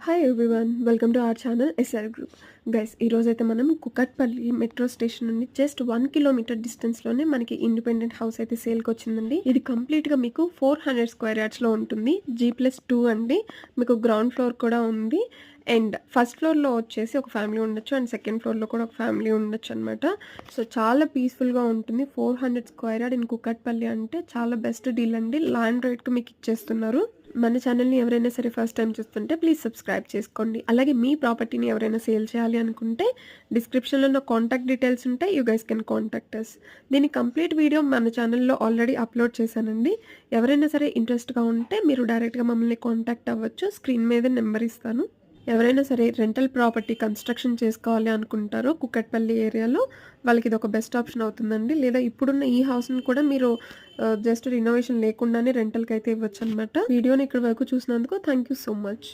Hi everyone welcome to our channel SR group. Guys ఈరోజైతే మనం Kukatpally metro station నుండి just 1 kilometer డిస్టెన్స్లోనే మనకి ఇండిపెండెంట్ హౌస్ అయితే సేల్కి వచ్చిందండి. ఇది కంప్లీట్గా మీకు 400 స్క్వేర్ యార్డ్స్లో ఉంటుంది. G+2 అండి. మీకు గ్రౌండ్ ఫ్లోర్ కూడా ఉంది. అండ్ ఫస్ట్ ఫ్లోర్లో వచ్చేసి ఒక ఫ్యామిలీ ఉండొచ్చు అండ్ సెకండ్ ఫ్లోర్లో కూడా ఒక ఫ్యామిలీ ఉండొచ్చు అనమాట. సో చాలా పీస్ఫుల్గా ఉంటుంది. 400 స్క్వేర్ యార్డ్ ఇన్ కుకట్పల్లి అంటే చాలా బెస్ట్ డీల్ అండి. ల్యాండ్ రేట్కి మీకు ఇచ్చేస్తున్నారు. మన ఛానల్ని ఎవరైనా సరే ఫస్ట్ టైం చూస్తుంటే ప్లీజ్ సబ్స్క్రైబ్ చేసుకోండి. అలాగే మీ ప్రాపర్టీని ఎవరైనా సేల్ చేయాలి అనుకుంటే డిస్క్రిప్షన్లో నా కాంటాక్ట్ డీటెయిల్స్ ఉంటాయి. You guys can contact us. దీని కంప్లీట్ వీడియో మన ఛానల్లో ఆల్రెడీ అప్లోడ్ చేశానండి. ఎవరైనా సరే ఇంట్రెస్ట్గా ఉంటే మీరు డైరెక్ట్గా మమ్మల్ని కాంటాక్ట్ అవ్వచ్చు. స్క్రీన్ మీద నెంబర్ ఇస్తాను. ఎవరైనా సరే రెంటల్ ప్రాపర్టీ కన్స్ట్రక్షన్ చేసుకోవాలి అనుకుంటారో కుకట్పల్లి ఏరియాలో వాళ్ళకి ఇది ఒక బెస్ట్ ఆప్షన్ అవుతుందండి. లేదా ఇప్పుడున్న ఈ హౌస్ని కూడా మీరు జస్ట్ రినోవేషన్ లేకుండానే రెంటల్కి అయితే ఇవ్వచ్చు అనమాట. వీడియోని ఇక్కడ వరకు చూసినందుకు థ్యాంక్ యూ సో మచ్.